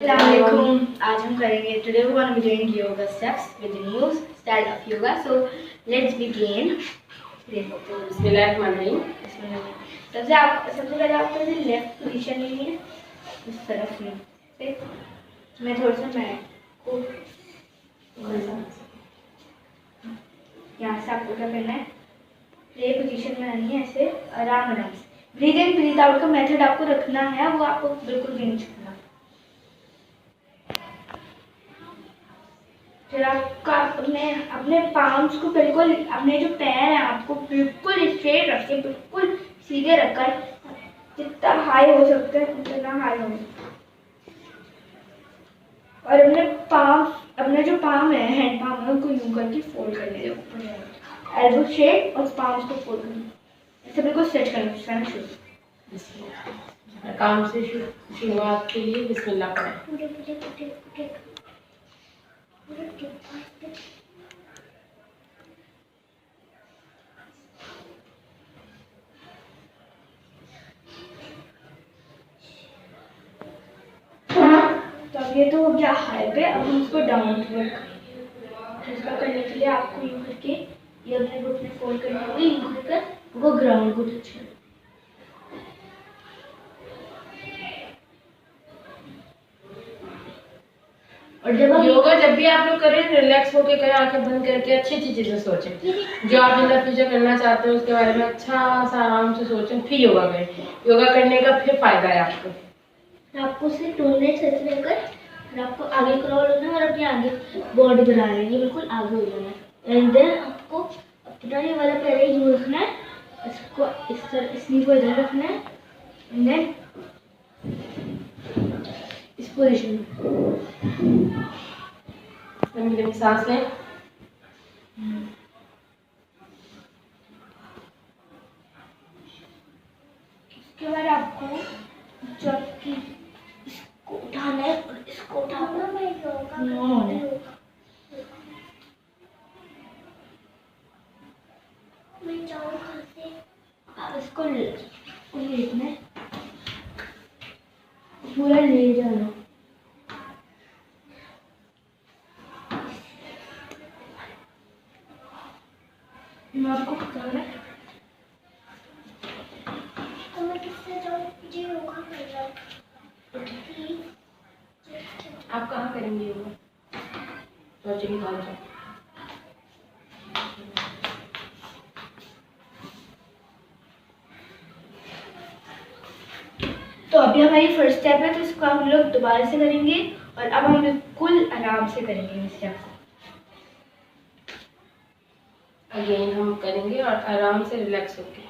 Assalamualaikum. आज हम करेंगे today we going to be doing yoga steps with the new style of yoga. So let's begin. बिस्मिल्लाहिर्रहमानिर्रहीम। सबसे पहले आपको लेफ्ट पोजीशन लेनी है, इस तरफ में। ठीक, मैं थोड़ा सा मैट को यहाँ से आपको क्या करना है, ये पोजीशन में आनी है, ऐसे आराम आराम से। ब्रीथ इन ब्रीथ आउट का मेथड आपको रखना है, वो आपको बिल्कुल भी नहीं छूटना। फिर आपका अपने पाम्स को बिल्कुल, अपने जो पैर हैं आपको बिल्कुल स्ट्रेट रख के, बिल्कुल सीधे रखकर जितना हाई हो सकता है उतना हाई हो। और अपने जो पाम है, हैंड पाम है, उनको यूं करके फोल्ड करने दो ऊपर, एल्बो शेप, और पाम्स को फोल्ड करना, ऐसे बिल्कुल स्ट्रेच करना शुरू। काम से शुरुआत के लिए बिस्मिल्लाह पढ़ें। तो अब ये तो हो गया हाई पे, अब हम इसको डाउन वर्क। इसका करने के लिए आपको यूं करके ये अपने घुटने फोल्ड करने होंगे, यूं करके वो ग्राउंड को टच करना। और योगा जब भी आप लोग करें, रिलैक्स होकर करें, आंखें बंद करके अच्छी अच्छी चीजें सोचें जो आप इन द फ्यूचर करना चाहते हो, उसके बारे में अच्छा सा आराम से सोचें, फिर योगा करें। योगा करने का फिर फायदा है आपको सिर्फ 2 मिनट ऐसे लेकर, और आपको आगे क्रॉल होना है और अपने आगे बॉडी बना लेनी है, बिल्कुल आगे हो जाना है। एंड देन आपको अपना ये वाला पहले यूज रखना है, इसको इस तरह, इस नी को इधर रखना है, एंड देन इस पोजीशन में सांस लें। इसके बाद आपको जब कि इसको उठाना है और इसको उठाना है, आप इसको लेना है, पूरा ले जाना। मैं आपको बताना है तो मैं किससे जाऊँ, मुझे योगा करना है। आप कहाँ करेंगे योगा? तो चलिए बाहर जाओ। तो अभी हमारी फर्स्ट स्टेप है, तो इसको हम लोग दोबारा से करेंगे, और अब हम बिल्कुल आराम से करेंगे इस स्टेप को। अगेन हम करेंगे और आराम से रिलैक्स होके।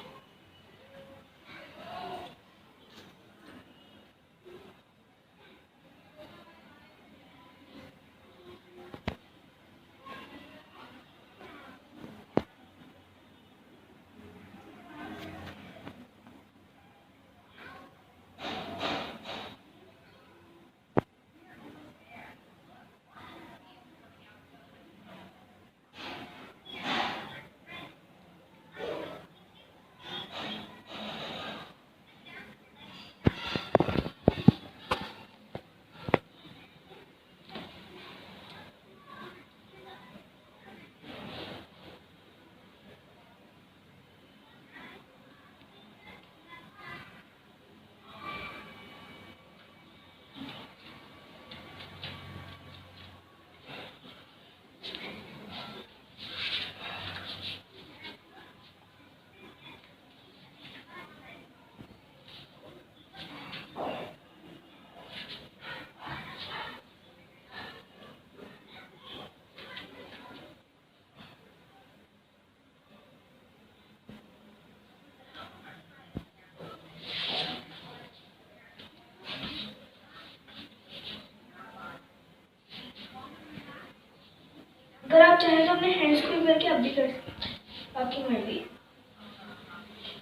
अगर आप चाहें तो अपने हैंड्स को करके अब भी कर सकते हैं, बाकी मर्जी।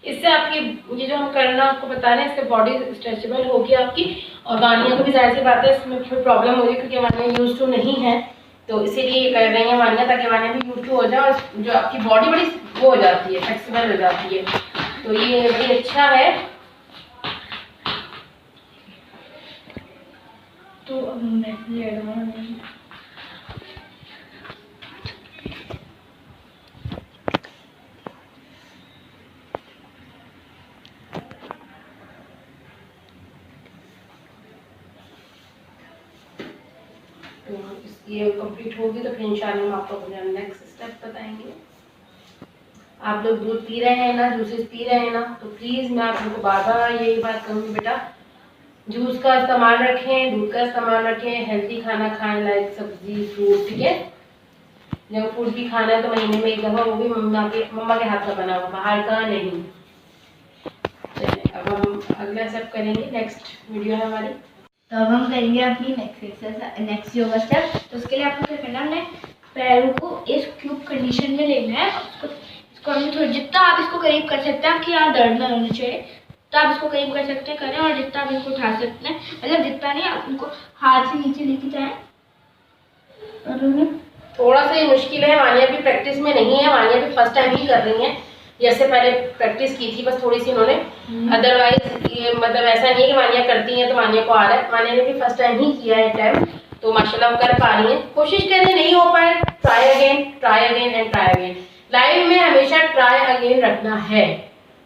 इससे आपकी ये जो हम करना आपको बता रहे हैं, इससे बॉडी स्ट्रेचेबल होगी आपकी। और वानिया को भी जाहिर सी बात है इसमें फिर प्रॉब्लम हो रही है, क्योंकि वानिया यूज टू नहीं है, तो इसीलिए ये कर रही है वानिया, ताकि वानिया भी यूज टू हो जाए और जो आपकी बॉडी बड़ी वो हो जाती है, फ्लेक्सिबल हो जाती है। तो ये बड़ी अच्छा है। तो अब मैं ले रहा हूँ। तो ये कंप्लीट होगी तो फिर इंशाल्लाह हम आपको नेक्स्ट स्टेप बताएंगे। आप लोग दूध पी रहे हैं ना, जूसेस पी रहे हैं ना, तो प्लीज़ मैं आप लोगों को बार बार यही बात कहूँगी, बेटा जूस का इस्तेमाल रखें, दूध का इस्तेमाल रखें, हेल्दी खाना खाएं, लाइक सब्जी फ्रूट, ठीक है। जंक फूड भी खाना है तो महीने में एक दफ़ा, वो भी मम्मा के हाथ का बना हुआ, बाहर का नहीं। अब हम अगला स्टेप करेंगे, नेक्स्ट वीडियो है हमारी। तो अब हम करेंगे अपनी नेक्स्ट योगा स्टेप। तो उसके लिए आपको क्या करना है, हमने पैरों को इस क्यूब कंडीशन में लेना है। इसको हमने थोड़ा, जितना आप इसको करीब कर सकते हैं, आपके यहाँ दर्द ना होना चाहिए, तो आप इसको करीब कर सकते हैं, करें। और जितना आप इनको उठा सकते हैं, मतलब जितना नहीं, आप इनको हाथ से नीचे लेके जाएं। और थोड़ा सा ये मुश्किल है, वानिया भी प्रैक्टिस में नहीं है, वानिया भी फर्स्ट टाइम ही कर रही है। जैसे पहले प्रैक्टिस की थी बस थोड़ी सी उन्होंने, अदरवाइज ये मतलब ऐसा नहीं है कि वानिया करती हैं तो वानिया को आ रहा है। वानिया ने भी फर्स्ट टाइम ही किया है अटैम्प्ट, तो माशाल्लाह वो कर पा रही हैं। कोशिश करें, नहीं हो पाए try again and try again. Life में हमेशा ट्राई अगेन रखना है।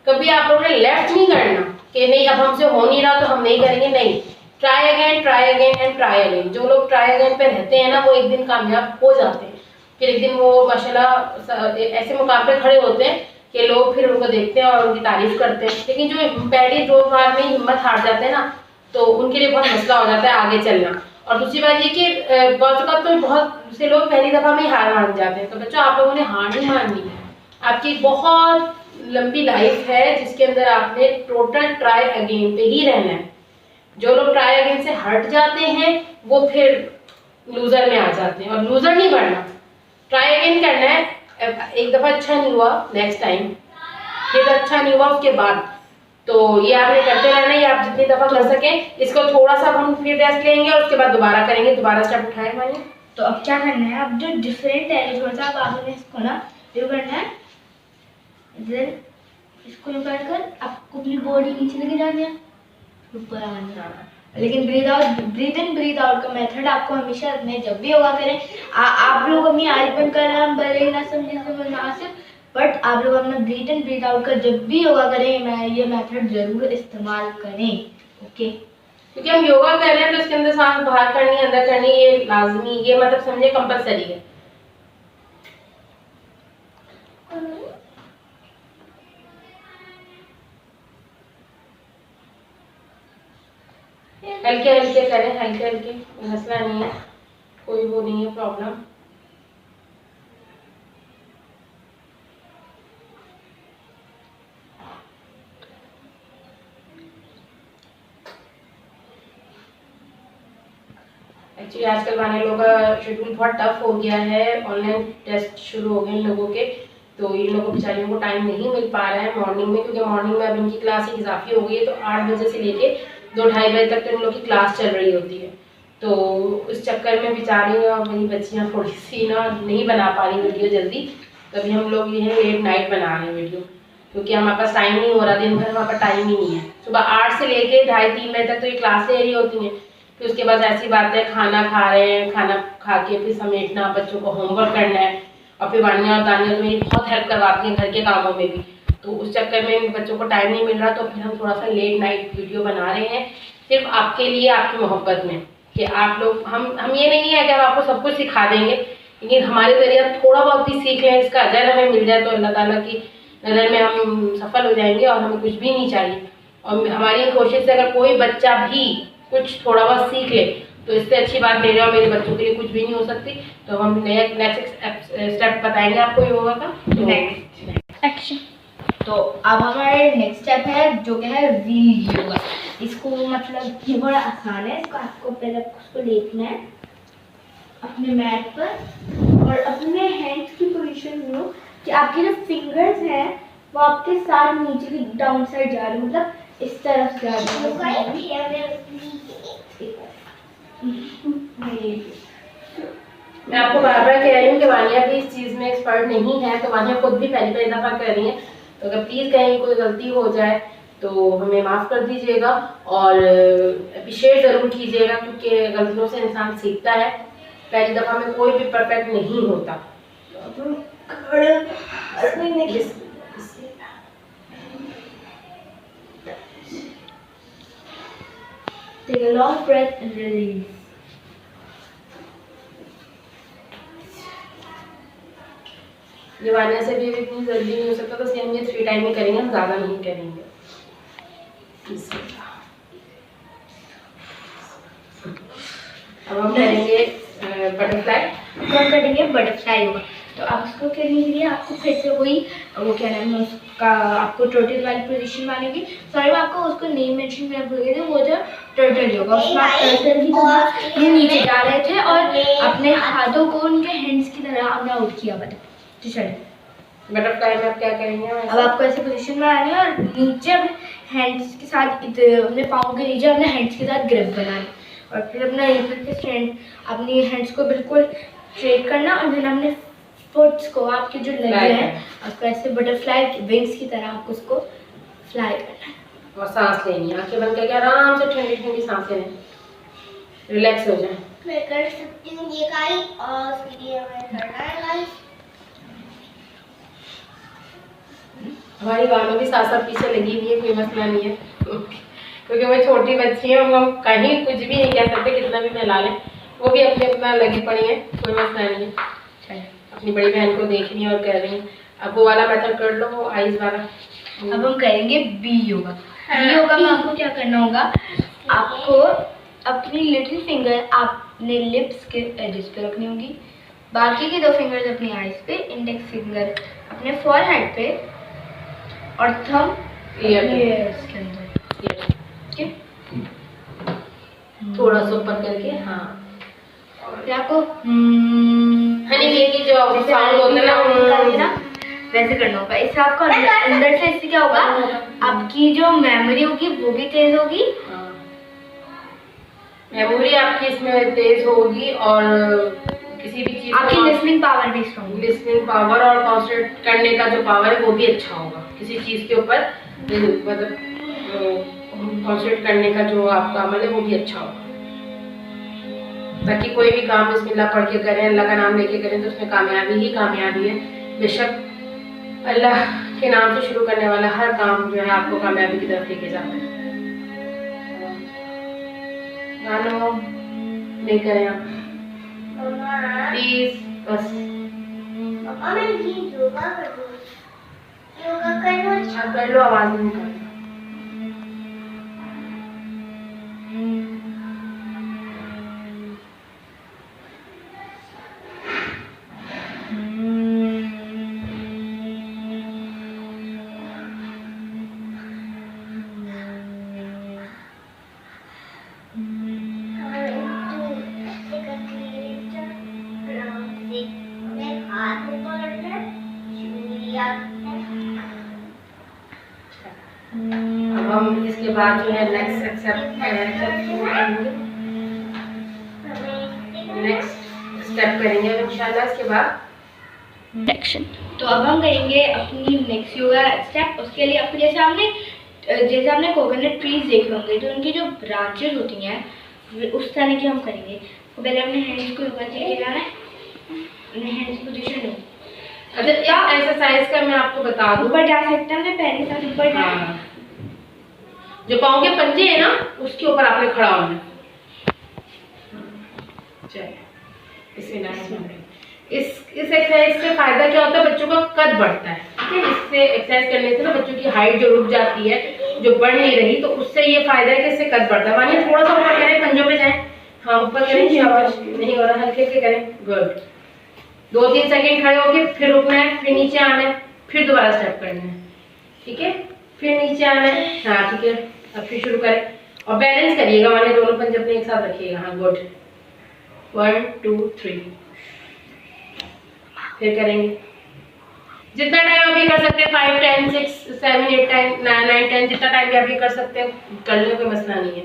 कभी आप लोगों ने लेफ्ट नहीं करना कि नहीं अब हमसे हो नहीं रहा तो हम नहीं करेंगे, नहीं। Try again and try again. जो लोग ट्राई अगेन पे रहते हैं ना, वो एक दिन कामयाब हो जाते हैं। फिर एक दिन वो माशाल्लाह ऐसे मुकाम पे खड़े होते हैं कि लोग फिर उनको देखते हैं और उनकी तारीफ करते हैं। लेकिन जो पहली दो बार में हिम्मत हार जाते हैं ना, तो उनके लिए बहुत मसला हो जाता है आगे चलना। और दूसरी बात ये कि बहुत से लोग पहली दफ़ा में ही हार मान जाते हैं। तो बच्चों, आप लोगों ने हार नहीं माननी है। आपकी बहुत लंबी लाइफ है जिसके अंदर आपने टोटल ट्राई अगेन पे ही रहना है। जो लोग ट्राई अगेन से हट जाते हैं वो फिर लूजर में आ जाते हैं, और लूजर नहीं बनना, ट्राई अगेन करना है। एक दफ़ा अच्छा नहीं हुआ, नेक्स्ट टाइम फिर अच्छा नहीं हुआ, उसके बाद तो ये आपने करते रहना है। आप जितनी दफ़ा कर सकें। इसको थोड़ा सा हम फिर रेस्ट लेंगे और उसके बाद दोबारा करेंगे, दोबारा स्टेप उठाएं मानिए। तो अब क्या करना है, अब जो डिफरेंट है थोड़ा सा, अब आपने इसको ना जो करना है, देन इसको यूँ कर आपको अपनी बॉडी नीचे लेके जानी है, ऊपर आने जाना। लेकिन ब्रीद इन ब्रीद आउट का मेथड आपको हमेशा रखना है जब भी योगा करें। आप लोग अपनी आँख बंद कर रहे हैं, भले ना समझे मुनासिब, बट आप लोग अपना ब्रीद इन ब्रीद आउट का जब भी योगा करें, मैं ये मेथड जरूर इस्तेमाल करें, ओके। क्योंकि हम योगा कर रहे हैं तो इसके अंदर सांस बाहर करनी, अंदर करनी, ये लाजमी, ये मतलब समझे कंपलसरी है। हल्के हल्के करें, हल्के हल्के, मसला नहीं है, कोई वो नहीं है प्रॉब्लम। एक्चुअली आजकल वाले लोगों का शेड्यूल बहुत टफ हो गया है, ऑनलाइन टेस्ट शुरू हो गए इन लोगों के, तो इन लोगों बेचारियों को टाइम नहीं मिल पा रहा है मॉर्निंग में, क्योंकि मॉर्निंग में अब इनकी क्लास ही इजाफी हो गई है। तो 8 बजे से लेके 2-2:30 बजे तक तो इन लोग की क्लास चल रही होती है। तो उस चक्कर में बेचारी और मेरी बच्चियाँ थोड़ी सी ना नहीं बना पा रही वीडियो जल्दी, तभी हम लोग ये है लेट नाइट बना रहे हैं वीडियो, क्योंकि हमारे पास टाइम नहीं हो रहा, दिन भर हमारे पास टाइम ही नहीं है। सुबह 8 से लेके 2:30-3 बजे तक तो ये क्लास ले रही होती हैं। फिर उसके बाद ऐसी बात है, खाना खा रहे हैं, खाना खा के फिर समेटना, बच्चों को होमवर्क करना है, और फिर वानिया और दानिया तो मेरी बहुत हेल्प करवाती हैं घर के कामों में भी। तो उस चक्कर में बच्चों को टाइम नहीं मिल रहा, तो फिर हम थोड़ा सा लेट नाइट वीडियो बना रहे हैं, सिर्फ आपके लिए, आपकी मोहब्बत में, कि आप लोग, हम ये नहीं है कि हम आपको सब कुछ सिखा देंगे, लेकिन हमारे ज़रिए थोड़ा बहुत भी सीख लें, इसका अजर हमें मिल जाए तो अल्लाह ताला की नज़र में हम सफल हो जाएंगे, और हमें कुछ भी नहीं चाहिए। और हमारी कोशिश से अगर कोई बच्चा भी कुछ थोड़ा बहुत सीख ले तो इससे अच्छी बात मेरे और मेरे बच्चों के लिए कुछ भी नहीं हो सकती। तो हम नेक्स्ट स्टेप बताएंगे आपको योगा का। Next action. तो अब हमारे नेक्स्ट स्टेप है जो कि है व्हील योगा। इसको मतलब ये बड़ा आसान है, इसको आपको पहले उसको लेटना है अपने मैट पर, और अपने हैंड्स की पोजीशन लो कि आपके जो फिंगर्स हैं वो आपके साथ नीचे की डाउन साइड जा रहे हैं, मतलब इस तरफ जा रहे हैं। मैं आपको बार बार कह रही हूँ कि वानिया भी इस चीज़ में एक्सपर्ट नहीं है, तो वानिया खुद भी पहली दफ़ा कर रही है। तो अगर प्लीज़ कहीं कोई गलती हो जाए तो हमें माफ़ कर दीजिएगा और अप्रिशिएट ज़रूर कीजिएगा, क्योंकि गलतियों से इंसान सीखता है। पहली दफ़ा में कोई भी परफेक्ट नहीं होता। Take a long breath and release. ये वाले से भी इतनी जल्दी नहीं हो सकता, तो हम ये 3 टाइम ही करेंगे, हम ज़्यादा नहीं करेंगे। अब हम करेंगे बटरफ्लाई। हम करेंगे बटरफ्लाई योगा। तो आप उसको करने के लिए आपको फिर से वही वो क्या नाम है उसका, आपको टर्टल वाली पोजीशन मानेगी। सॉरी मैं आपको उसको नेम मेंशन करना भूल गई थी, वो जो टर्टल योगा, उसमें आप टर्टल की तरह नीचे जा रहे थे और अपने हाथों को उनके हैंड्स की तरह आपने आउट किया। तो चलिए बटरफ्लाई में आप क्या करेंगे? अब आपको ऐसे पोजीशन में आनी है और नीचे अपने हैंड्स के साथ अपने पाँव के नीचे अपने हैंड्स के साथ ग्रिप बनानी और फिर अपना स्ट्रेंथ अपनी हैंड्स को बिल्कुल स्ट्रेट करना और फिर अपने फुट्स को आपके जो लगे हैं आपको ऐसे बटरफ्लाई विंग्स की तरह आपको उसको फ्लाई करना है और सांस लेनी है। आंखें बंद करके आराम से ठंडी ठंडी सांसें लें, रिलैक्स हो जाए। मैं कर सकती हूँ ये गाइस और फिर ये हमें करना है गाइस। हमारी गानों की साथ साथ पीछे लगी हुई है, कोई मसला नहीं है क्योंकि वो छोटी बच्ची है, हम कहीं कुछ भी नहीं कह सकते, कितना भी मिला लें, वो भी अपने अपना लगी पड़ी है, कोई मसला नहीं है। चलिए अपनी बड़ी बहन को देख रही है और कह रही है अब वो वाला मेथड कर लो, आइज वाला। अब हम करेंगे बी योगा। बी योगा में आपको क्या करना होगा, आपको अपनी लिटिल फिंगर आपने लिप्स के एजेस पे रखनी होगी, बाकी की 2 फिंगर्स अपनी आईज पे, इंडेक्स फिंगर अपने फॉरहेड पे और थंब ईयर्स के अंदर। थोड़ा सा ऊपर करके, हाँ फिर आपको हनी की जो साउंड होता है ना वैसे करना होगा। इससे आपको अंदर से इससे क्या होगा, आपकी जो मेमोरी होगी वो भी तेज होगी, मेमोरी आपकी इसमें तेज होगी और किसी भी चीज आपकी लिसनिंग पावर भी स्ट्रॉन्ग, लिसनिंग पावर और कॉन्सेंट्रेट करने का जो पावर है वो भी अच्छा होगा। किसी चीज के ऊपर मतलब कॉन्सेंट्रेट करने का जो आपका अमल है वो भी अच्छा होगा, ताकि कोई भी काम बिस्मिल्लाह पढ़ के करें, अल्लाह का नाम लेके करें तो उसमें कामयाबी ही कामयाबी है। बेशक अल्लाह के नाम से शुरू करने वाला हर काम जो है आपको कामयाबी की तरफ लेके जाता है। गानों नहीं करें आप प्लीज, बस कर लो, आवाज नहीं कर। अब हम इसके बाद जो है नेक्स्ट स्टेप करेंगे इंशाल्लाह। इसके बाद एक्शन। तो अब हम करेंगे अपनी नेक्स्ट योगा स्टेप। उसके लिए आपको जैसे आपने कोकोनट ट्रीज देखे होंगे तो उनकी जो ब्रांचेस होती हैं उस तरह की हम करेंगे। तो पहले अपने हैंड्स को ऊपर लेके जाना है, अपने हैंड्स पोजीशन में। अच्छा क्या एक्सरसाइज का मैं आपको बता दूं, ऊपर जा सकते हैं, पहले साथ ऊपर जाना, जो पाँव के पंजे है ना उसके ऊपर आपने खड़ा होना। चलिए इस एक्सरसाइज से फायदा क्या होता है, बच्चों का कद बढ़ता है। ठीक है, इससे एक्सरसाइज करने से ना बच्चों की हाइट जो रुक जाती है, जो बढ़ नहीं रही, तो उससे ये फायदा है कि इससे कद बढ़ता है। मानिए थोड़ा सा ऊपर करें, पंजों पे जाएं, हाँ ऊपर करें, शाबाश, नहीं हो रहा, हल्के से करें, गुड। 2-3 सेकंड खड़े होके फिर रुकना है, फिर नीचे आना है, फिर दोबारा स्टेप करना है। ठीक है, फिर नीचे आना है, हाँ ठीक है, अब फिर शुरू करें और बैलेंस करिएगा, माने दोनों पंजे अपने एक साथ रखिएगा, हाँ गुड। 1 2 3 फिर करेंगे जितना टाइम आप ये कर सकते हैं, 5 10 6 7 8 10 9 10, जितना टाइम भी आप ये कर सकते हैं कर ले, कोई मसला नहीं है।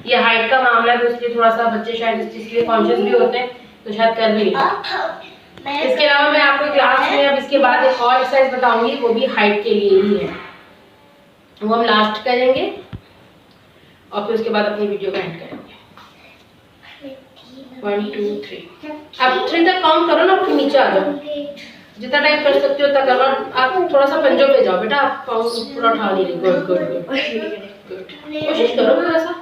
ये हाइट का मामला है तो इसलिए थोड़ा सा बच्चे शायद इस चीज़ के लिए कॉन्शियस भी होते हैं, तो शायद कर भी नहीं। इसके अलावा मैं आपको क्लास में अब इसके बाद एक और एक्सरसाइज बताऊंगी, वो भी हाइट के लिए ही है। वो हम लास्ट करेंगे और फिर उसके बाद अपनी वीडियो का एंड करेंगे। 1 2 3 अब 3 तक काउंट करो ना, फिर नीचे आ जाओ। जितना टाइम कर सकते हो उतना करो। आप थोड़ा सा पंजों पे जाओ बेटा, आप पाँव पूरा उठा नहीं रही। गुड गुड गुड, कोशिश करो थोड़ा सा।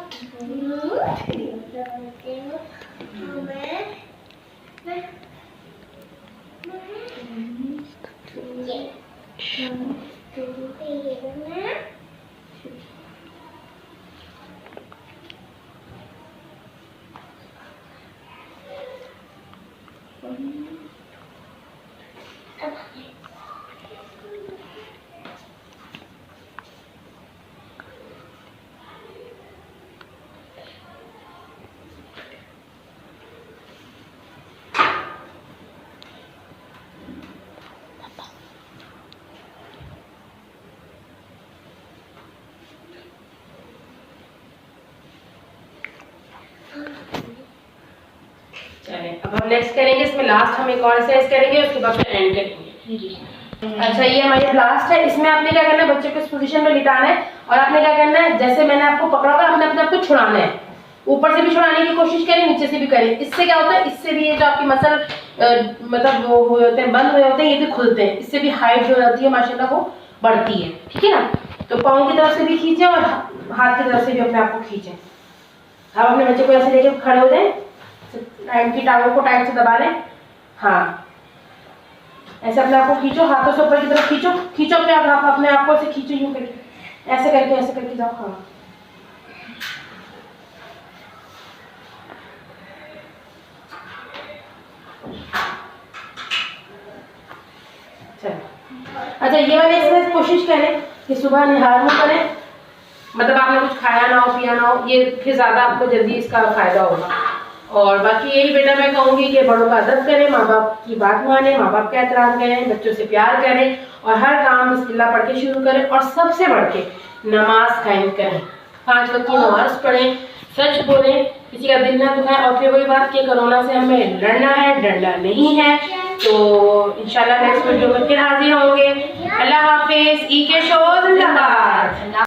चलिए अब हम नेक्स्ट करेंगे, इसमें लास्ट हम एक और एक्सरसाइज करेंगे, उसके बाद फिर एंड करेंगे। अच्छा ये हमारी लास्ट है। इसमें आपने क्या करना है, बच्चे को इस पोजीशन में लिटाना है और आपने क्या करना है, जैसे मैंने आपको पकड़ा हुआ है आपने अपने आप को छुड़ाना है। ऊपर से भी छुड़ाने की कोशिश करें, नीचे से भी करें। इससे क्या होता है, इससे भी ये जो आपकी मसल मतलब वो हुए होते हैं, बंद हुए होते हैं, ये भी खुलते हैं। इससे भी हाइट जो होती है माशाल्लाह वो बढ़ती है। ठीक है ना। तो पाँव की तरफ से भी खींचे और हाथ की तरफ से भी अपने आप को खींचे। अब अपने बच्चे को ऐसे लेके खड़े हो जाए, टाइट की टांगों को टाइट से दबा लें। हाँ ऐसे अपने आप को खींचो, हाथों से ऊपर की तरफ खींचो, खींचो अपने आप, अपने आप को ऐसे खींचो, यूं करके ऐसे करके जाओ। हाँ चलो। अच्छा ये वाले एक्सरसाइज कोशिश करें कि सुबह निहार में करें, मतलब आपने कुछ खाया ना हो पिया ना हो, ये फिर ज़्यादा आपको जल्दी इसका फायदा होगा। और बाकी यही बेटा मैं कहूँगी कि बड़ों का अदब करें, माँ बाप की बात माने, माँ बाप का एहतराम करें, बच्चों से प्यार करें और हर काम बिस्मिल्लाह पढ़ के शुरू करें। और सबसे बढ़ के नमाज कायम करें, 5 वक्त की नमाज पढ़ें, सच बोलें, किसी का दिल ना दुखाएं। और फिर वही बात कि कोरोना से हमें लड़ना है, डरना नहीं है। तो इंशाल्लाह नेक्स्ट वीडियो में फिर हाजिर होंगे। अल्लाह हाफिज़। ई के शो जिंदाबाद।